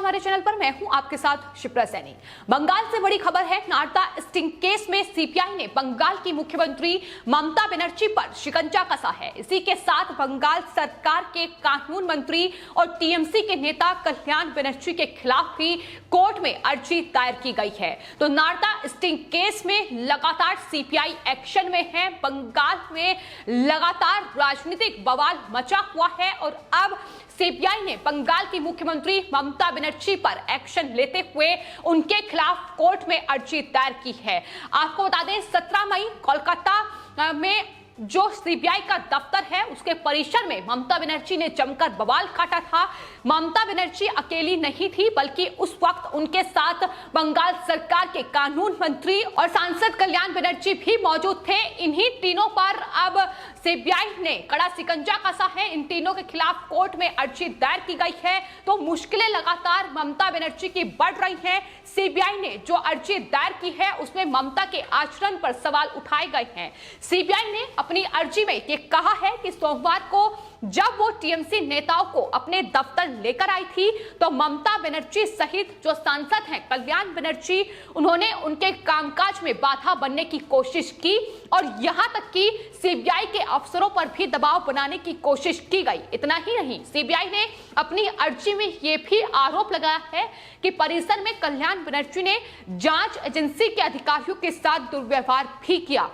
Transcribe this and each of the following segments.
हमारे चैनल पर। मैं हूं आपके साथ शिप्रा सैनी। बंगाल से बड़ी खबर है। नारदा स्टिंग केस में सीपीआई ने बंगाल की मुख्यमंत्री ममता बनर्जी पर शिकंजा कसा है। इसी के साथ बंगाल सरकार के कानून मंत्री और टीएमसी के नेता कल्याण बनर्जी के खिलाफ भी कोर्ट में अर्जी दायर की गई है। तो नारदा स्टिंग केस में लगातार सीपीआई एक्शन में है। बंगाल में लगातार राजनीतिक बवाल मचा हुआ है और अब सीबीआई ने बंगाल की मुख्यमंत्री ममता बनर्जी पर एक्शन लेते हुए उनके खिलाफ कोर्ट में अर्जी दायर की है। आपको बता दें 17 मई कोलकाता में जो सीबीआई का दफ्तर है उसके परिसर में ममता बनर्जी ने जमकर बवाल काटा था। ममता बनर्जी अकेली नहीं थी बल्कि उस वक्त उनके साथ बंगाल सरकार के कानून मंत्री और सांसद कल्याण बनर्जी भी मौजूद थे। इन्हीं तीनों पर अब सीबीआई ने कड़ा शिकंजा कसा है। इन तीनों के खिलाफ कोर्ट में अर्जी दायर की गई है। तो मुश्किलें लगातार ममता बनर्जी की बढ़ रही हैं। सीबीआई ने जो अर्जी दायर की है उसमें ममता के आचरण पर सवाल उठाए गए हैं। सीबीआई ने अपनी अर्जी में ये कहा है कि सोमवार को जब वो टीएमसी नेताओं को अपने दफ्तर लेकर आई थी तो ममता बनर्जी सहित जो सांसद हैं कल्याण बनर्जी, उन्होंने उनके कामकाज में बाधा बनने की कोशिश की और यहां तक कि सीबीआई के अफसरों पर भी दबाव बनाने की कोशिश की गई। इतना ही नहीं, सीबीआई ने अपनी अर्जी में यह भी आरोप लगाया है कि परिसर में कल्याण बनर्जी ने जांच एजेंसी के अधिकारियों के साथ दुर्व्यवहार भी किया।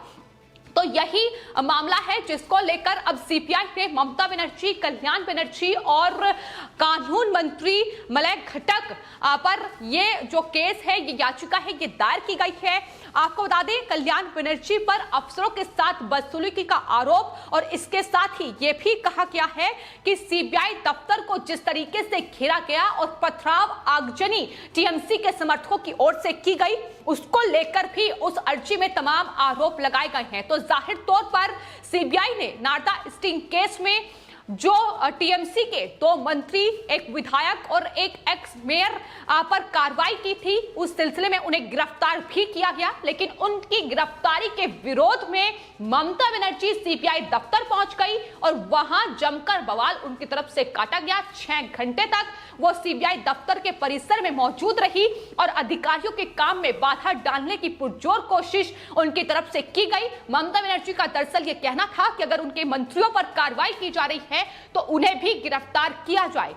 तो यही मामला है जिसको लेकर अब सीपीआई ने ममता बनर्जी, कल्याण बनर्जी और कानून मंत्री मलय घटक पर ये जो केस है, ये याचिका है, ये दायर की गई है। आपको बता दें कल्याण बनर्जी पर अफसरों के साथ बदसलूकी का आरोप और इसके साथ ही ये भी कहा गया है कि सीबीआई दफ्तर को जिस तरीके से घेरा गया और पथराव आगजनी टीएमसी के समर्थकों की ओर से की गई उसको लेकर भी उस अर्जी में तमाम आरोप लगाए गए हैं। तो जाहिर तौर पर सीबीआई ने नारदा स्टिंग केस में जो टीएमसी के 2 मंत्री, एक विधायक और एक एक्स मेयर पर कार्रवाई की थी, उस सिलसिले में उन्हें गिरफ्तार भी किया गया। लेकिन उनकी गिरफ्तारी के विरोध में ममता बनर्जी सीबीआई दफ्तर पहुंच गई और वहां जमकर बवाल उनकी तरफ से काटा गया। 6 घंटे तक वो सीबीआई दफ्तर के परिसर में मौजूद रही और अधिकारियों के काम में बाधा डालने की पुरजोर कोशिश उनकी तरफ से की गई। ममता बनर्जी का दरअसल ये कहना था कि अगर उनके मंत्रियों पर कार्रवाई की जा रही है तो उन्हें भी गिरफ्तार किया जाए।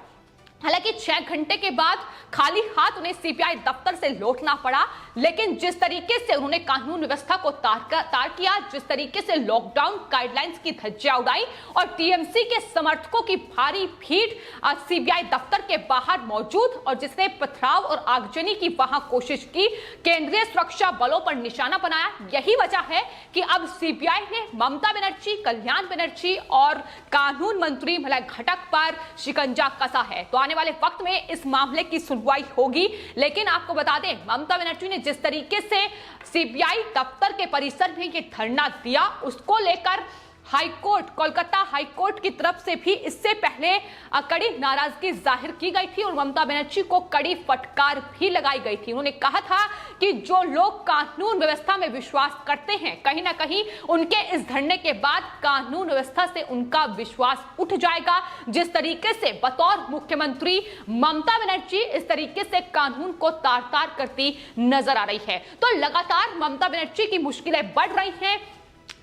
हालांकि 6 घंटे के बाद खाली हाथ उन्हें सीबीआई दफ्तर से लौटना पड़ा। लेकिन जिस तरीके से उन्होंने कानून व्यवस्था को तार किया, जिस तरीके से लॉकडाउन गाइडलाइंस की धज्जियां उड़ाई और टीएमसी के समर्थकों की भारी भीड़ सीबीआई दफ्तर के बाहर मौजूद और जिसने पथराव और आगजनी की वहां कोशिश की, केंद्रीय सुरक्षा बलों पर निशाना बनाया। यही वजह है कि अब सीबीआई ने ममता बनर्जी, कल्याण बनर्जी और कानून मंत्री मलय घटक पर शिकंजा कसा है। तो आने वाले वक्त में इस मामले की सुनवाई होगी। लेकिन आपको बता दें ममता बनर्जी ने जिस तरीके से सीबीआई दफ्तर के परिसर में ये धरना दिया उसको लेकर हाईकोर्ट, कोलकाता हाईकोर्ट की तरफ से भी इससे पहले कड़ी नाराजगी जाहिर की गई थी और ममता बनर्जी को कड़ी फटकार भी लगाई गई थी। उन्होंने कहा था कि जो लोग कानून व्यवस्था में विश्वास करते हैं कहीं ना कहीं उनके इस धरने के बाद कानून व्यवस्था से उनका विश्वास उठ जाएगा। जिस तरीके से बतौर मुख्यमंत्री ममता बनर्जी इस तरीके से कानून को तार-तार करती नजर आ रही है। तो लगातार ममता बनर्जी की मुश्किलें बढ़ रही हैं।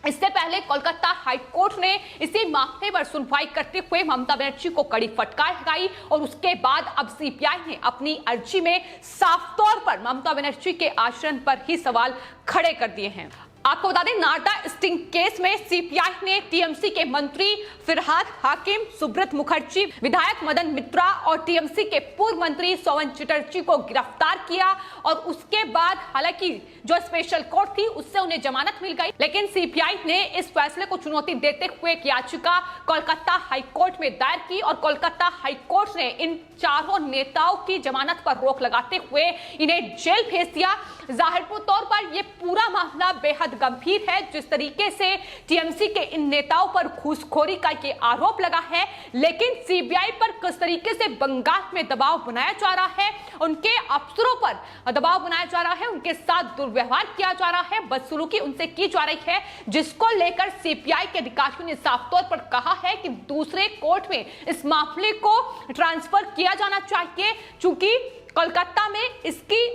इससे पहले कोलकाता हाईकोर्ट ने इसी मामले पर सुनवाई करते हुए ममता बनर्जी को कड़ी फटकार लगाई और उसके बाद अब सीबीआई ने अपनी अर्जी में साफ तौर पर ममता बनर्जी के आचरण पर ही सवाल खड़े कर दिए हैं। आपको बता दें नारदा स्टिंग केस में सीपीआई ने टीएमसी के मंत्री फिरहाद हाकिम, सुब्रत मुखर्जी, विधायक मदन मित्रा और टीएमसी के पूर्व मंत्री सोवन चटर्जी को गिरफ्तार किया और उसके बाद हालांकि जो स्पेशल कोर्ट थी उससे उन्हें जमानत मिल गई। लेकिन सीपीआई ने इस फैसले को चुनौती देते हुए एक याचिका कोलकाता हाईकोर्ट में दायर की और कोलकाता हाईकोर्ट ने इन चारों नेताओं की जमानत पर रोक लगाते हुए इन्हें जेल भेज दिया। जाहिर तौर पर यह पूरा मामला बेहद गंभीर है। जिस तरीके से टीएमसी के इन नेताओं पर घूसखोरी का ये आरोप लगा है, लेकिन सीबीआई पर किस तरीके से बंगाल में दबाव बनाया जा रहा है, उनके अफसरों पर दबाव बनाया जा रहा है, उनके साथ दुर्व्यवहार किया जा रहा है, बदसलूकी उनसे की जा रही है, जिसको लेकर सीपीआई के अधिकारियों ने साफ तौर पर कहा है कि दूसरे कोर्ट में इस मामले को ट्रांसफर किया जाना चाहिए। चूंकि कोलकाता में इसकी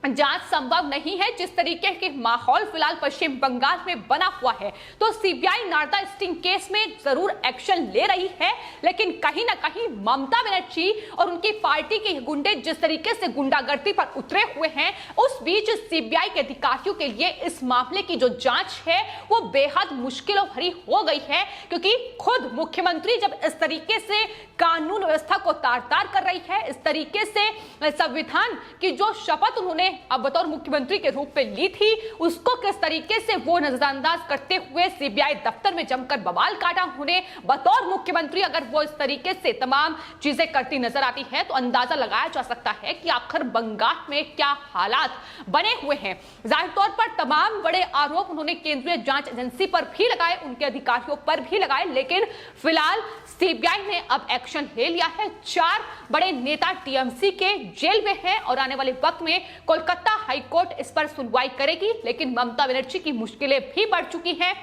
जांच संभव नहीं है। जिस तरीके के माहौल फिलहाल पश्चिम बंगाल में बना हुआ है, तो सीबीआई नारदा स्टिंग केस में जरूर एक्शन ले रही है, लेकिन कहीं ना कहीं ममता बनर्जी और उनकी पार्टी के गुंडे जिस तरीके से गुंडागर्दी पर उतरे हुए हैं, उस बीच सीबीआई के अधिकारियों के लिए इस मामले की जो जांच है वो बेहद मुश्किलों भरी हो गई है, क्योंकि खुद मुख्यमंत्री जब इस तरीके से कानून व्यवस्था को तार-तार कर रही है, इस तरीके से संविधान की जो शपथ उन्होंने अब बतौर मुख्यमंत्री के रूप में ली थी, उसको किस तरीके से वो नजरअंदाज करते हुए सीबीआई दफ्तर में जमकर बवाल काटा उन्होंने बतौर मुख्यमंत्री, अगर वो इस तरीके से तमाम चीजें करती नजर आती है तो अंदाजा लगाया जा सकता है कि आखिर बंगाल में क्या हालात बने हुए हैं। जाहिर तौर पर तमाम बड़े आरोप उन्होंने केंद्रीय जांच एजेंसी पर भी लगाए, उनके अधिकारियों पर भी लगाए, लेकिन फिलहाल सीबीआई ने अब एक्शन ले लिया है। 4 बड़े नेता टीएमसी के जेल में हैं और आने वाले वक्त में कोलकाता हाईकोर्ट इस पर सुनवाई करेगी, लेकिन ममता बनर्जी की मुश्किलें भी बढ़ चुकी हैं।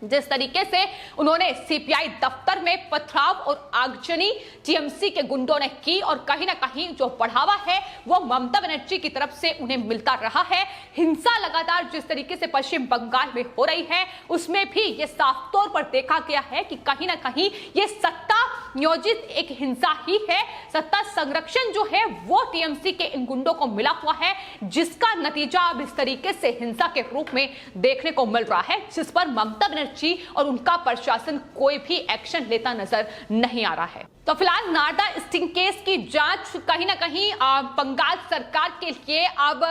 जिस तरीके से उन्होंने सीबीआई दफ्तर में पथराव और आगजनी टीएमसी के गुंडों ने की, और कहीं ना कहीं जो बढ़ावा है वो ममता बनर्जी की तरफ से उन्हें मिलता रहा है। हिंसा लगातार जिस तरीके से पश्चिम बंगाल में हो रही है, उसमें भी ये साफ तौर पर देखा गया है कि कहीं ना कहीं ये सत्ता नियोजित एक हिंसा ही है। सत्ता संरक्षण जो है वो टीएमसी के इन गुंडों को मिला हुआ है, जिसका नतीजा अब इस तरीके से हिंसा के रूप में देखने को मिल रहा है, जिस पर ममता बनर्जी और उनका प्रशासन कोई भी एक्शन लेता नजर नहीं आ रहा है। तो फिलहाल नारदा स्टिंग केस की जांच कहीं ना कहीं बंगाल सरकार के लिए अब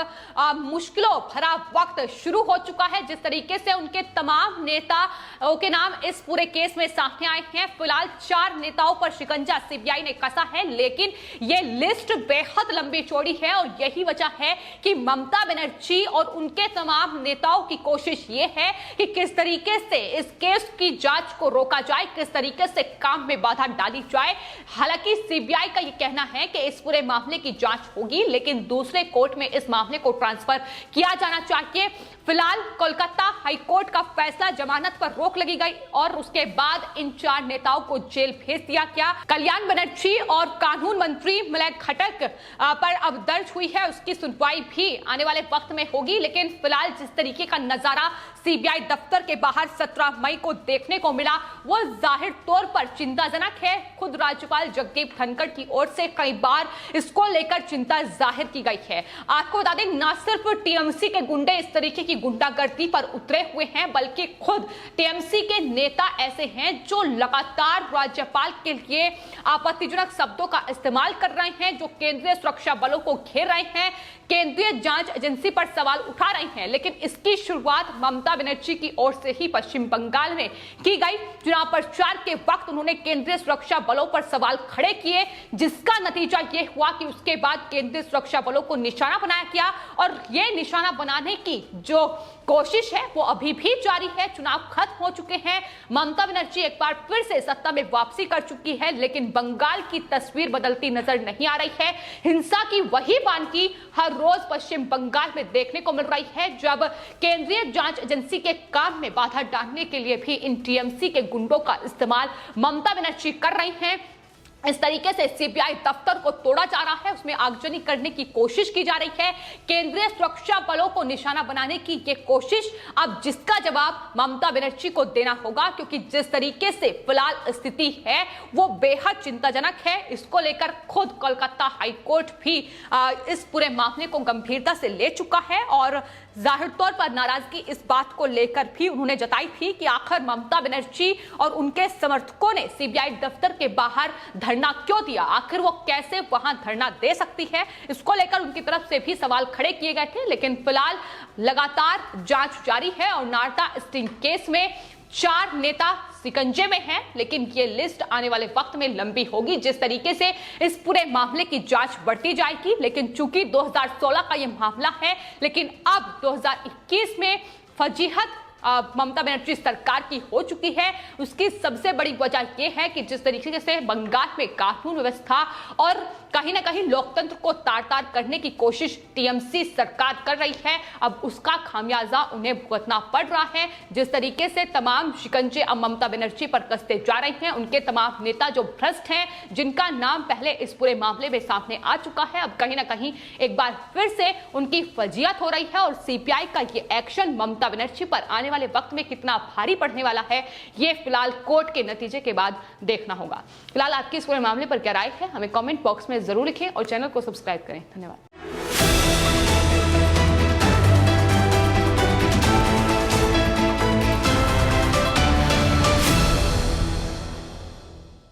मुश्किलों भरा वक्त शुरू हो चुका है। जिस तरीके से उनके तमाम नेताओं के नाम इस पूरे केस में सामने आए हैं, फिलहाल 4 नेताओं पर शिकंजा सीबीआई ने कसा है, लेकिन ये लिस्ट बेहद लंबी चौड़ी है और यही वजह है कि ममता बनर्जी और उनके तमाम नेताओं की कोशिश ये है कि किस तरीके से इस केस की जांच को रोका जाए, किस तरीके से काम में बाधा डाली जाए। हालांकि सीबीआई का यह कहना है कि इस पूरे मामले की जांच होगी, लेकिन दूसरे कोर्ट में इस मामले को ट्रांसफर किया जाना चाहिए। फिलहाल कोलकाता हाईकोर्ट का फैसला, जमानत पर रोक लगी गई और उसके बाद इन 4 नेताओं को जेल भेज दिया गया। कल्याण बनर्जी और कानून मंत्री मलय घटक पर अब दर्ज हुई है, उसकी सुनवाई भी आने वाले वक्त में होगी, लेकिन फिलहाल जिस तरीके का नजारा सीबीआई दफ्तर के बाहर 17 मई को देखने को मिला वो जाहिर तौर पर चिंताजनक है। खुद राज्यपाल जगदीप धनखड़ की ओर से कई बार इसको लेकर चिंता जाहिर की गई है। आपको बता दें, न सिर्फ टीएमसी के गुंडे इस तरीके की गुंडागर्दी पर उतरे हुए हैं, बल्कि खुद टीएमसी के नेता ऐसे हैं जो लगातार राज्यपाल के लिए आपत्तिजनक शब्दों का इस्तेमाल कर रहे हैं, जो केंद्रीय सुरक्षा बलों को घेर रहे हैं, केंद्रीय जांच एजेंसी पर सवाल उठा रहे हैं। लेकिन इसकी शुरुआत ममता बनर्जी की ओर से ही पश्चिम बंगाल में की गई। चुनाव प्रचार के वक्त उन्होंने केंद्रीय सुरक्षा बलों पर सवाल खड़े किए, जिसका नतीजा यह हुआ कि उसके बाद केंद्रीय सुरक्षा बलों को निशाना बनाया गया और यह निशाना बनाने की जो कोशिश है वो अभी भी जारी है। चुनाव खत्म हो चुके हैं, ममता बनर्जी एक बार फिर से सत्ता में वापसी कर चुकी है, लेकिन बंगाल की तस्वीर बदलती नजर नहीं आ रही है। हिंसा की वही वानगी हर रोज पश्चिम बंगाल में देखने को मिल रही है, जब केंद्रीय जांच एजेंसी के काम में बाधा डालने के लिए भी इन टीएमसी के गुंडों का इस्तेमाल ममता बनर्जी कर रही हैं। इस तरीके से सीबीआई दफ्तर को तोड़ा जा रहा है, उसमें आगजनी करने की कोशिश की जा रही है, केंद्रीय सुरक्षा बलों को निशाना बनाने की ये कोशिश, अब जिसका जवाब ममता बनर्जी को देना होगा, क्योंकि जिस तरीके से फिलहाल स्थिति है वो बेहद चिंताजनक है। इसको लेकर खुद कोलकाता हाईकोर्ट भी इस पूरे मामले को गंभीरता से ले चुका है और जाहिर तौर पर नाराजगी इस बात को लेकर भी उन्होंने जताई थी कि आखिर ममता बनर्जी और उनके समर्थकों ने सीबीआई दफ्तर के बाहर धरना क्यों दिया, आखिर वो कैसे वहां धरना दे सकती है। इसको लेकर उनकी तरफ से भी सवाल खड़े किए गए थे, लेकिन फिलहाल लगातार जांच जारी है और नारदा स्टिंग केस में 4 नेता शिकंजे में हैं, लेकिन ये लिस्ट आने वाले वक्त में लंबी होगी। जिस तरीके से इस पूरे मामले की जांच बढ़ती जाएगी, लेकिन चूंकि 2016 का ये मामला है, लेकिन अब 2021 में फजीहत ममता बनर्जी सरकार की हो चुकी है, उसकी सबसे बड़ी वजह यह है कि जिस तरीके से बंगाल में कानून व्यवस्था और कहीं ना कहीं लोकतंत्र को तार-तार करने की कोशिश टीएमसी सरकार कर रही है, अब उसका खामियाजा उन्हें भुगतना पड़ रहा है। जिस तरीके से तमाम शिकंजे अब ममता बनर्जी पर कसते जा रहे हैं, उनके तमाम नेता जो भ्रष्ट हैं, जिनका नाम पहले इस पूरे मामले में सामने आ चुका है, अब कहीं ना कहीं एक बार फिर से उनकी फजीहत हो रही है। और सीपीआई का ये एक्शन ममता बनर्जी पर आने वाले वक्त में कितना भारी पड़ने वाला है, ये फिलहाल कोर्ट के नतीजे के बाद देखना होगा। फिलहाल आपकी इस पूरे मामले पर क्या राय है, हमें कमेंट बॉक्स में जरूर लिखें और चैनल को सब्सक्राइब करें। धन्यवाद।